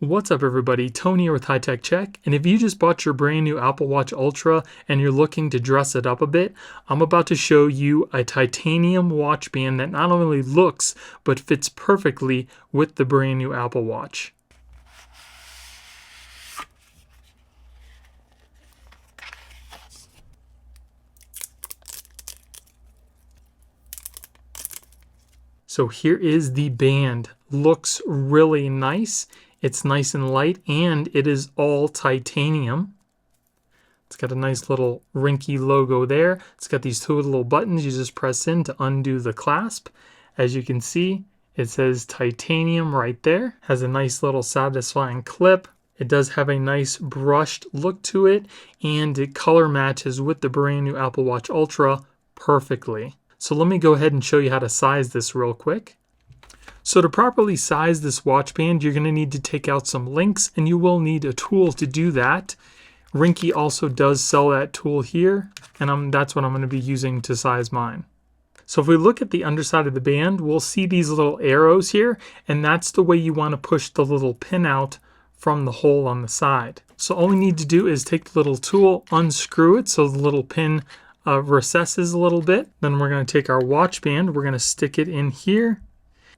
What's up everybody, Tony here with High Tech Check, and if you just bought your brand new Apple Watch Ultra and you're looking to dress it up a bit, I'm about to show you a titanium watch band that not only looks but fits perfectly with the brand new Apple Watch. So here is the band. Looks really nice. It's nice and light, and it is all titanium. It's got a nice little Ringke logo there. It's got these two little buttons you just press in to undo the clasp. As you can see, it says titanium right there. Has a nice little satisfying clip. It does have a nice brushed look to it, and it color matches with the brand new Apple Watch Ultra perfectly. So let me go ahead and show you how to size this real quick. So to properly size this watch band, you're going to need to take out some links, and you will need a tool to do that. Ringke also does sell that tool here, and that's what I'm going to be using to size mine. So if we look at the underside of the band, we'll see these little arrows here, and that's the way you want to push the little pin out from the hole on the side. So all we need to do is take the little tool, unscrew it so the little pin recesses a little bit. Then we're going to take our watch band, we're going to stick it in here,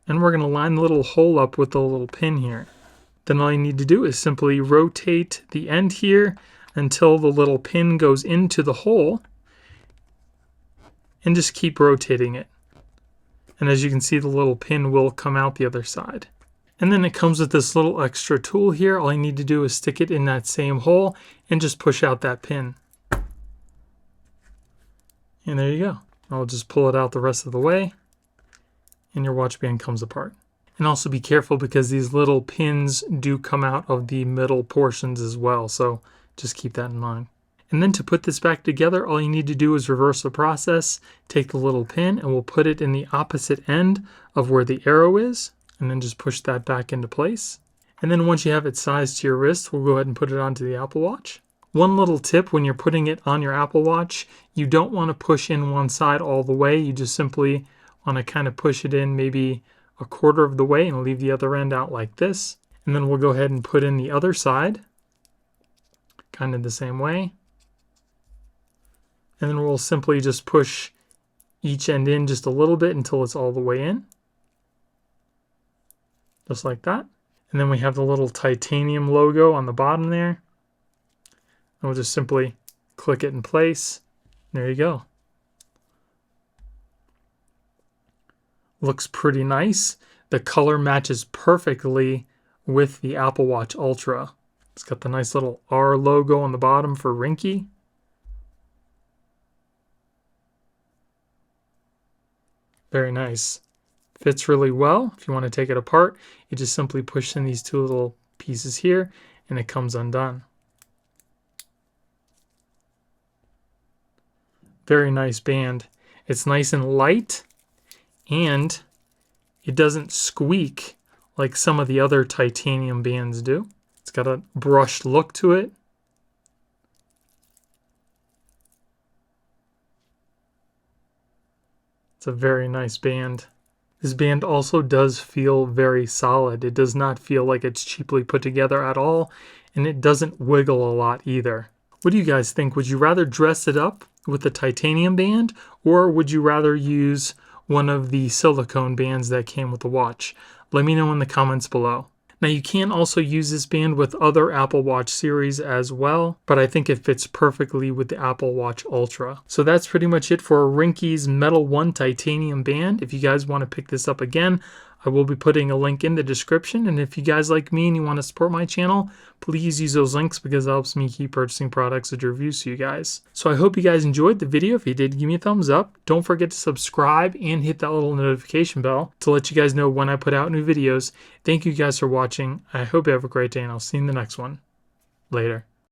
and we're going to line the little hole up with the little pin here. Then all you need to do is simply rotate the end here until the little pin goes into the hole, and just keep rotating it. And as you can see, the little pin will come out the other side. And then it comes with this little extra tool here. All you need to do is stick it in that same hole and just push out that pin. And there you go. I'll just pull it out the rest of the way, and your watch band comes apart. And also be careful because these little pins do come out of the middle portions as well, so just keep that in mind. And then to put this back together, all you need to do is reverse the process, take the little pin, and we'll put it in the opposite end of where the arrow is, and then just push that back into place. And then once you have it sized to your wrist, we'll go ahead and put it onto the Apple Watch. One little tip when you're putting it on your Apple Watch, you don't want to push in one side all the way. You just simply want to kind of push it in maybe a quarter of the way and leave the other end out like this. And then we'll go ahead and put in the other side, kind of the same way. And then we'll simply just push each end in just a little bit until it's all the way in. Just like that. And then we have the little titanium logo on the bottom there. And we'll just simply click it in place. There you go. Looks pretty nice. The color matches perfectly with the Apple Watch Ultra. It's got the nice little R logo on the bottom for Ringke. Very nice. Fits really well. If you want to take it apart, you just simply push in these two little pieces here and it comes undone. Very nice band. It's nice and light, and it doesn't squeak like some of the other titanium bands do. It's got a brushed look to it. It's a very nice band. This band also does feel very solid. It does not feel like it's cheaply put together at all, and it doesn't wiggle a lot either. What do you guys think? Would you rather dress it up with the titanium band, or would you rather use one of the silicone bands that came with the watch? Let me know in the comments below. Now you can also use this band with other Apple Watch series as well, but I think it fits perfectly with the Apple Watch Ultra. So that's pretty much it for Ringke's Metal 1 titanium band. If you guys want to pick this up again, I will be putting a link in the description, and if you guys like me and you want to support my channel, please use those links because it helps me keep purchasing products and reviews to you guys. So I hope you guys enjoyed the video. If you did, give me a thumbs up. Don't forget to subscribe and hit that little notification bell to let you guys know when I put out new videos. Thank you guys for watching. I hope you have a great day, and I'll see you in the next one. Later.